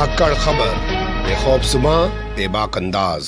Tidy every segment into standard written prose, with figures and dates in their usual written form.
धाकड़ खबर, बेखौफजुमा बेबाक अंदाज।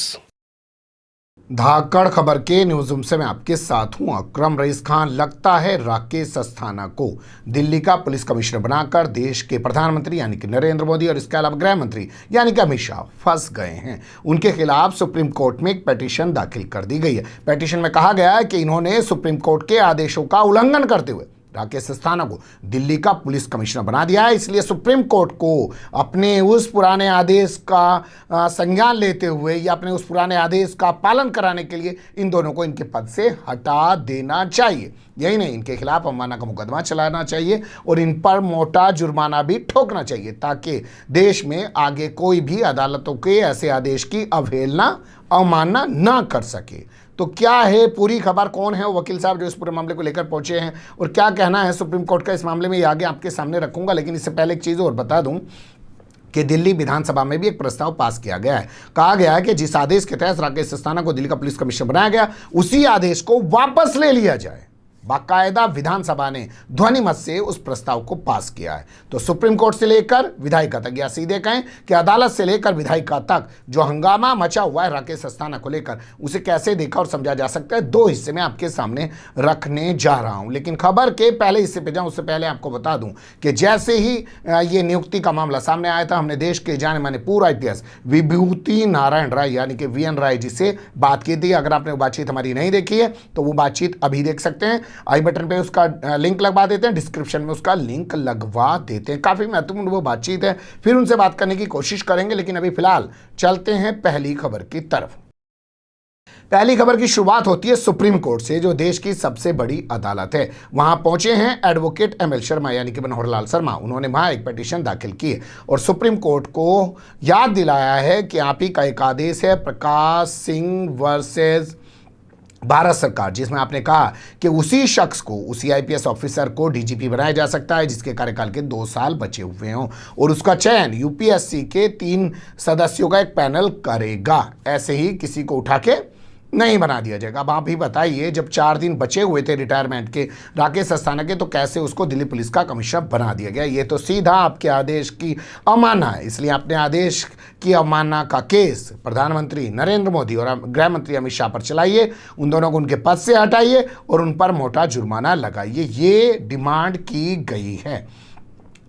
धाकड़ खबर के न्यूज रूम से मैं आपके साथ हूं अकरम रईस खान। लगता है राकेश अस्थाना को दिल्ली का पुलिस कमिश्नर बनाकर देश के प्रधानमंत्री यानी कि नरेंद्र मोदी और इसके अलावा गृह मंत्री यानी कि अमित शाह फंस गए हैं। उनके खिलाफ सुप्रीम कोर्ट में एक पिटीशन दाखिल कर दी गई है। पिटीशन में कहा गया है कि इन्होंने सुप्रीम कोर्ट के आदेशों का उल्लंघन करते हुए राकेश अस्थाना को दिल्ली का पुलिस कमिश्नर बना दिया है। इसलिए सुप्रीम कोर्ट को अपने उस पुराने आदेश का संज्ञान लेते हुए या अपने उस पुराने आदेश का पालन कराने के लिए इन दोनों को इनके पद से हटा देना चाहिए। यही नहीं, इनके खिलाफ अवमानना का मुकदमा चलाना चाहिए और इन पर मोटा जुर्माना भी ठोकना चाहिए ताकि देश में आगे कोई भी अदालतों के ऐसे आदेश की अवहेलना अवमानना ना कर सके। तो क्या है पूरी खबर, कौन है वो वकील साहब जो इस पूरे मामले को लेकर पहुंचे हैं और क्या कहना है सुप्रीम कोर्ट का इस मामले में, ये आगे आपके सामने रखूंगा। लेकिन इससे पहले एक चीज़ और बता दूं कि दिल्ली विधानसभा में भी एक प्रस्ताव पास किया गया है। कहा गया है कि जिस आदेश के तहत राकेश अस्थाना को दिल्ली का पुलिस कमिश्नर बनाया गया उसी आदेश को वापस ले लिया जाए। बाकायदा विधानसभा ने ध्वनि मत से उस प्रस्ताव को पास किया है। तो सुप्रीम कोर्ट से लेकर विधायिका तक, या सीधे कहें कि अदालत से लेकर विधायिका तक जो हंगामा मचा हुआ है राकेश अस्थाना को लेकर, उसे कैसे देखा और समझा जा सकता है, दो हिस्से में आपके सामने रखने जा रहा हूं। लेकिन खबर के पहले हिस्से पे जाऊं उससे पहले आपको बता दूं कि जैसे ही ये नियुक्ति का मामला सामने आया था, हमने देश के जाने माने पूरा इतिहास विभूति नारायण राय यानी कि वीएन राय जी से बात की थी। अगर आपने वो बातचीत हमारी नहीं देखी है तो वो बातचीत अभी देख सकते हैं। आई बटन पे उसका लिंक लगवा देते हैं, डिस्क्रिप्शन में उसका लिंक लगवा देते हैं। काफी महत्वपूर्ण वो बातचीत है, फिर उनसे बात करने की कोशिश करेंगे। लेकिन अभी फिलहाल चलते हैं पहली खबर की तरफ। पहली खबर की शुरुआत होती है सुप्रीम कोर्ट से, जो देश की सबसे बड़ी अदालत है। वहां पहुंचे हैं एडवोकेट एमएल शर्मा यानी कि मनोहर लाल शर्मा। उन्होंने वहां एक पिटीशन दाखिल की है और सुप्रीम कोर्ट को याद दिलाया है कि आप ही का एक आदेश है प्रकाश सिंह वर्सेस भारत सरकार, जिसमें आपने कहा कि उसी शख्स को, उसी आईपीएस ऑफिसर को डीजीपी बनाया जा सकता है जिसके कार्यकाल के 2 साल बचे हुए हों और उसका चयन यूपीएससी के 3 सदस्यों का एक पैनल करेगा। ऐसे ही किसी को उठा के नहीं बना दिया जाएगा। अब आप ही बताइए, जब 4 दिन बचे हुए थे रिटायरमेंट के राकेश अस्थाना के, तो कैसे उसको दिल्ली पुलिस का कमिश्नर बना दिया गया? ये तो सीधा आपके आदेश की अवमानना है। इसलिए आपने आदेश की अवमानना का केस प्रधानमंत्री नरेंद्र मोदी और गृह मंत्री अमित शाह पर चलाइए, उन दोनों को उनके पद से हटाइए और उन पर मोटा जुर्माना लगाइए। ये डिमांड की गई है।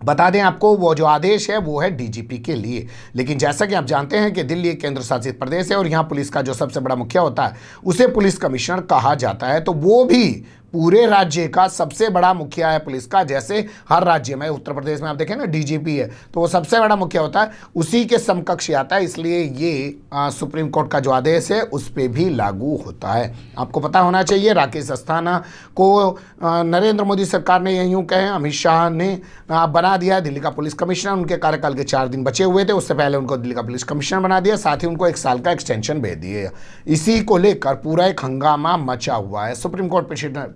बता दें आपको, वो जो आदेश है वो है डीजीपी के लिए। लेकिन जैसा कि आप जानते हैं कि दिल्ली एक केंद्र शासित प्रदेश है और यहाँ पुलिस का जो सबसे बड़ा मुखिया होता है उसे पुलिस कमिश्नर कहा जाता है। तो वो भी पूरे राज्य का सबसे बड़ा मुखिया है पुलिस का। जैसे हर राज्य में, उत्तर प्रदेश में आप देखें ना डीजीपी है, तो वो सबसे बड़ा मुखिया होता है, उसी के समकक्ष आता है। इसलिए ये सुप्रीम कोर्ट का जो आदेश है उस पर भी लागू होता है। आपको पता होना चाहिए राकेश अस्थाना को नरेंद्र मोदी सरकार ने, यूँ कहें अमित शाह ने बना दिया है दिल्ली का पुलिस कमिश्नर। उनके कार्यकाल के 4 दिन बचे हुए थे, उससे पहले उनको दिल्ली का पुलिस कमिश्नर बना दिया, साथ ही उनको 1 साल का एक्सटेंशन भेज दिए। इसी को लेकर पूरा एक हंगामा मचा हुआ है। सुप्रीम कोर्ट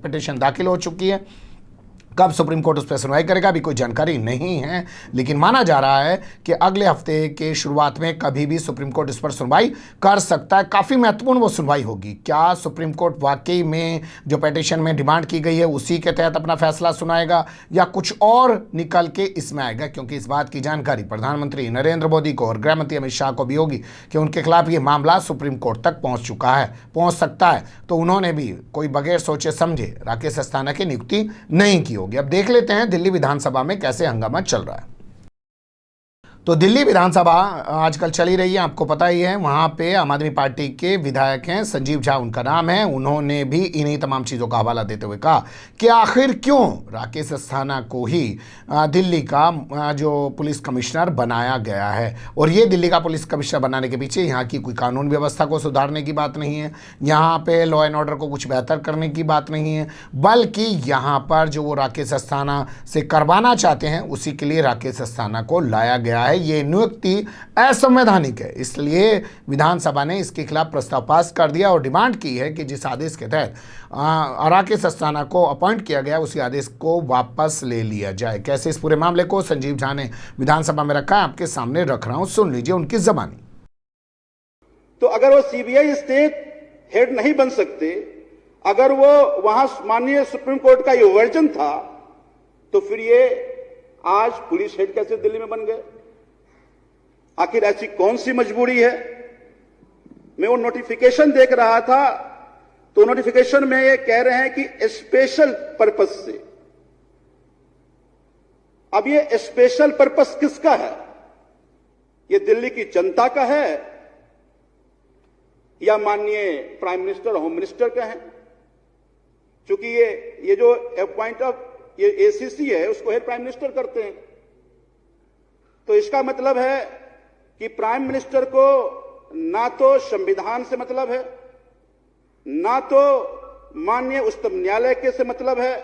पिटीशन दाखिल हो चुकी है। कब सुप्रीम कोर्ट उस पर सुनवाई करेगा अभी कोई जानकारी नहीं है, लेकिन माना जा रहा है कि अगले हफ्ते के शुरुआत में कभी भी सुप्रीम कोर्ट इस पर सुनवाई कर सकता है। काफ़ी महत्वपूर्ण वो सुनवाई होगी। क्या सुप्रीम कोर्ट वाकई में जो पिटीशन में डिमांड की गई है उसी के तहत अपना फैसला सुनाएगा या कुछ और निकल के इसमें आएगा? क्योंकि इस बात की जानकारी प्रधानमंत्री नरेंद्र मोदी को और गृह मंत्री अमित शाह को भी होगी कि उनके खिलाफ ये मामला सुप्रीम कोर्ट तक पहुँच चुका है, पहुँच सकता है। तो उन्होंने भी कोई बगैर सोचे समझे राकेश अस्थाना की नियुक्ति नहीं की होगी। अब देख लेते हैं दिल्ली विधानसभा में कैसे हंगामा चल रहा है। तो दिल्ली विधानसभा आजकल चली रही है, आपको पता ही है। वहाँ पे आम आदमी पार्टी के विधायक हैं, संजीव झा उनका नाम है। उन्होंने भी इन्हीं तमाम चीज़ों का हवाला देते हुए कहा कि आखिर क्यों राकेश अस्थाना को ही दिल्ली का जो पुलिस कमिश्नर बनाया गया है। और ये दिल्ली का पुलिस कमिश्नर बनाने के पीछे यहाँ की कोई कानून व्यवस्था को सुधारने की बात नहीं है, यहाँ पे लॉ एंड ऑर्डर को कुछ बेहतर करने की बात नहीं है, बल्कि यहाँ पर जो वो राकेश अस्थाना से करवाना चाहते हैं उसी के लिए राकेश अस्थाना को लाया गया है। ये नियुक्ति असंवैधानिक है। इसलिए विधानसभा ने इसके खिलाफ प्रस्ताव पास कर दिया और डिमांड की है कि जिस आदेश के तहत राकेश अस्थाना को अपॉइंट किया गया उसी आदेश को वापस ले लिया जाए। कैसे इस पूरे मामले को संजीव झा ने विधानसभा में रखा है आपके सामने रख रहा हूं, सुन लीजिए उनकी जबानी। तो अगर वो सीबीआई स्टेट हेड नहीं बन सकते, अगर वो वहां माननीय सुप्रीम कोर्ट का ये वर्जन था, तो फिर ये आज पुलिस हेड कैसे दिल्ली में बन गए? आखिर ऐसी कौन सी मजबूरी है? मैं वो नोटिफिकेशन देख रहा था तो नोटिफिकेशन में ये कह रहे हैं कि स्पेशल पर्पस से। अब ये स्पेशल पर्पस किसका है? ये दिल्ली की जनता का है या माननीय प्राइम मिनिस्टर होम मिनिस्टर का है? क्योंकि ये जो अपॉइंट ऑफ ये एसीसी है उसको हेड प्राइम मिनिस्टर करते हैं। तो इसका मतलब है कि प्राइम मिनिस्टर को ना तो संविधान से मतलब है, ना तो माननीय उच्चतम न्यायालय के से मतलब है,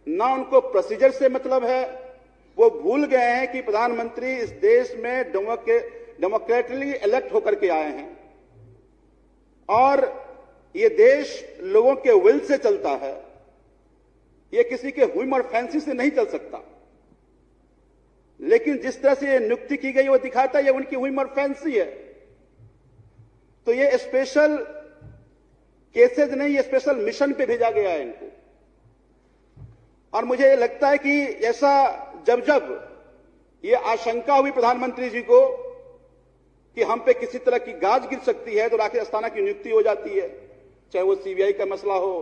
ना उनको प्रोसीजर से मतलब है। वो भूल गए हैं कि प्रधानमंत्री इस देश में डेमोक्रेटिकली इलेक्ट होकर के आए हैं और ये देश लोगों के विल से चलता है। ये किसी के हुइम और फैंसी से नहीं चल सकता। लेकिन जिस तरह से ये नियुक्ति की गई वो दिखाता है ये उनकी हुइम और फैंसी है। तो ये स्पेशल केसेस नहीं, ये स्पेशल मिशन पे भेजा गया है इनको। और मुझे लगता है कि ऐसा जब जब ये आशंका हुई प्रधानमंत्री जी को कि हम पे किसी तरह की गाज गिर सकती है तो राकेश अस्थाना की नियुक्ति हो जाती है, चाहे वो सीबीआई का मसला हो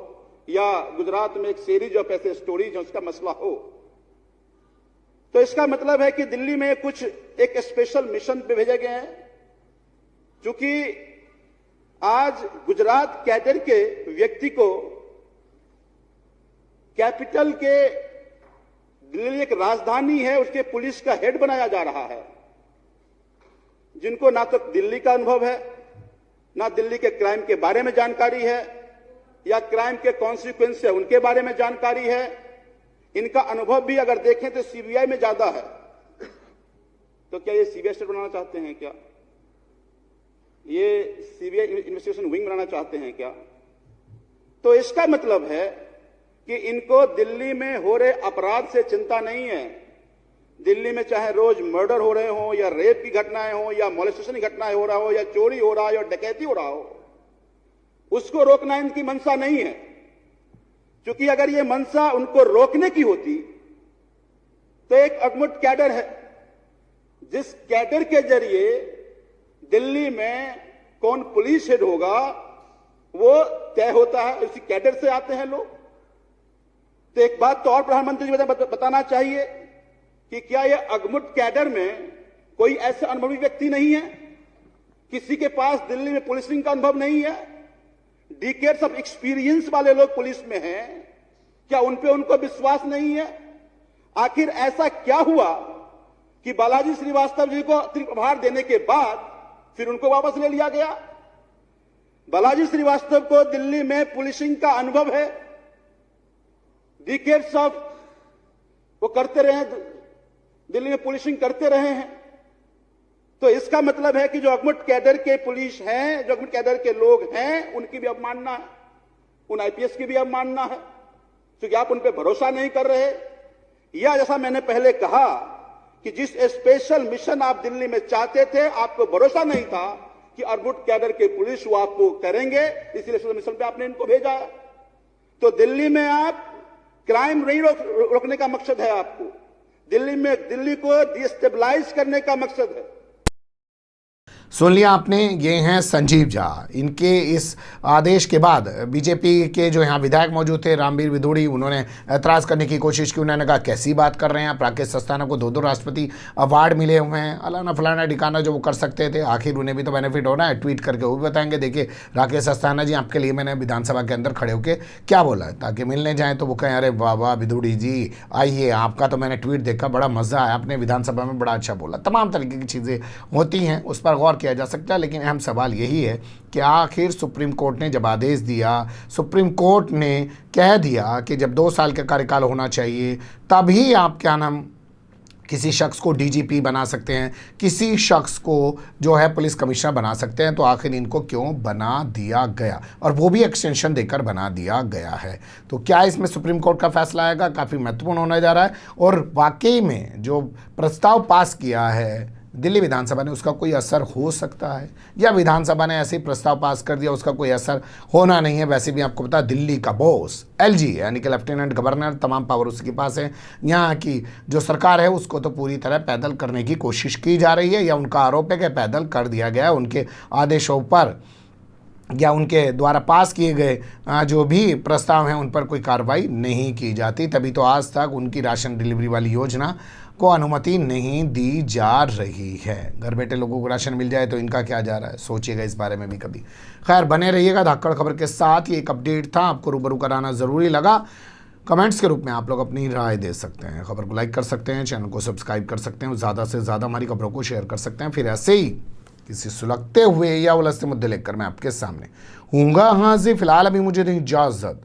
या गुजरात में एक सीरीज ऑफ ऐसे स्टोरीज है उसका मसला हो। तो इसका मतलब है कि दिल्ली में कुछ एक स्पेशल मिशन पे भेजे गए हैं। क्योंकि आज गुजरात कैडर के व्यक्ति को कैपिटल के दिल्ली एक राजधानी है उसके पुलिस का हेड बनाया जा रहा है, जिनको ना तो दिल्ली का अनुभव है, ना दिल्ली के क्राइम के बारे में जानकारी है या क्राइम के कॉन्सिक्वेंस है उनके बारे में जानकारी है। इनका अनुभव भी अगर देखें तो सीबीआई में ज्यादा है। तो क्या ये सीबीआई स्टेट बनाना चाहते हैं क्या? ये सीबीआई इन्वेस्टिगेशन विंग बनाना चाहते हैं क्या? तो इसका मतलब है कि इनको दिल्ली में हो रहे अपराध से चिंता नहीं है। दिल्ली में चाहे रोज मर्डर हो रहे हो या रेप की घटनाएं हो या मोलेस्टेशन की घटनाएं हो रहा हो या चोरी हो रहा हो या डकैती हो रहा हो, उसको रोकना इनकी मंशा नहीं है। क्योंकि अगर ये मंशा उनको रोकने की होती तो एक अगमुट कैडर है, जिस कैडर के जरिए दिल्ली में कौन पुलिस हेड होगा वो तय होता है, उसी कैडर से आते हैं लोग। तो एक बात तो और प्रधानमंत्री जी बताना चाहिए कि क्या यह अगमुट कैडर में कोई ऐसा अनुभवी व्यक्ति नहीं है? किसी के पास दिल्ली में पुलिसिंग का अनुभव नहीं है? डिकेड्स ऑफ एक्सपीरियंस वाले लोग पुलिस में हैं, क्या उन पे उनको विश्वास नहीं है? आखिर ऐसा क्या हुआ कि बालाजी श्रीवास्तव जी को अतिरिक्त प्रभार देने के बाद फिर उनको वापस ले लिया गया? बालाजी श्रीवास्तव को दिल्ली में पुलिसिंग का अनुभव है, डिकेड्स ऑफ वो करते रहे, दिल्ली में पुलिसिंग करते रहे हैं। तो इसका मतलब है कि जो अगमुट कैडर के पुलिस हैं, जो अगमुट कैडर के लोग हैं, उनकी भी अवमानना है, उन आईपीएस की भी अवमानना है, क्योंकि आप उन पर भरोसा नहीं कर रहे। या जैसा मैंने पहले कहा कि जिस स्पेशल मिशन आप दिल्ली में चाहते थे, आपको भरोसा नहीं था कि अगमुट कैडर के पुलिस वो आपको करेंगे, इसलिए स्पेशल मिशन पे आपने इनको भेजा है। तो दिल्ली में आप क्राइम नहीं रोकने का मकसद है, आपको दिल्ली को डिस्टेबलाइज करने का मकसद है। सुन लिया आपने, ये हैं संजीव झा। इनके इस आदेश के बाद बीजेपी के जो यहाँ विधायक मौजूद थे रामवीर विदुड़ी, उन्होंने ऐतराज करने की कोशिश की। उन्होंने कहा कैसी बात कर रहे हैं आप, राकेश अस्थाना को 2 राष्ट्रपति अवार्ड मिले हुए हैं, अलाना फलाना ठिकाना जो वो कर सकते थे, आखिर उन्हें भी तो बेनिफिट होना है। ट्वीट करके वो भी बताएंगे देखिए राकेश अस्थाना जी आपके लिए मैंने विधानसभा के अंदर खड़े होकर क्या बोला है, ताकि मिलने जाएँ तो वो कहें अरे वाह वाह विदुड़ी जी आइए, आपका तो मैंने ट्वीट देखा, बड़ा मज़ा आया, आपने विधानसभा में बड़ा अच्छा बोला। तमाम तरीके की चीज़ें होती हैं, उस पर गौर किया जा सकता है। लेकिन अहम सवाल यही है कि आखिर सुप्रीम कोर्ट ने जब आदेश दिया, सुप्रीम कोर्ट ने कह दिया कि जब 2 साल का कार्यकाल होना चाहिए तभी आप क्या नाम किसी शख्स को डीजीपी बना सकते हैं, किसी शख्स को जो है पुलिस कमिश्नर बना सकते हैं, तो आखिर इनको क्यों बना दिया गया, और वो भी एक्सटेंशन देकर बना दिया गया है। तो क्या इसमें सुप्रीम कोर्ट का फैसला आएगा, काफ़ी महत्वपूर्ण होने जा रहा है। और वाकई में जो प्रस्ताव पास किया है दिल्ली विधानसभा ने उसका कोई असर हो सकता है, या विधानसभा ने ऐसे ही प्रस्ताव पास कर दिया उसका कोई असर होना नहीं है। वैसे भी आपको पता है दिल्ली का बॉस एलजी यानी कि लेफ्टिनेंट गवर्नर, तमाम पावर उसके पास है। यहाँ की जो सरकार है उसको तो पूरी तरह पैदल करने की कोशिश की जा रही है, या उनका आरोप है कि पैदल कर दिया गया है। उनके आदेशों पर या उनके द्वारा पास किए गए जो भी प्रस्ताव हैं उन पर कोई कार्रवाई नहीं की जाती। तभी तो आज तक उनकी राशन डिलीवरी वाली योजना को अनुमति नहीं दी जा रही है। घर बैठे लोगों को राशन मिल जाए तो इनका क्या जा रहा है, सोचिएगा इस बारे में भी कभी। खैर, बने रहिएगा धाकड़ खबर के साथ। ये एक अपडेट था, आपको रूबरू कराना ज़रूरी लगा। कमेंट्स के रूप में आप लोग अपनी राय दे सकते हैं, खबर को लाइक कर सकते हैं, चैनल को सब्सक्राइब कर सकते हैं, ज़्यादा से ज़्यादा हमारी खबरों को शेयर कर सकते हैं। फिर ऐसे ही किसी सुलगते हुए या उलझते मुद्दे लेकर मैं आपके सामने हूँगा हाजिर। फिलहाल अभी मुझे दें इजाज़त।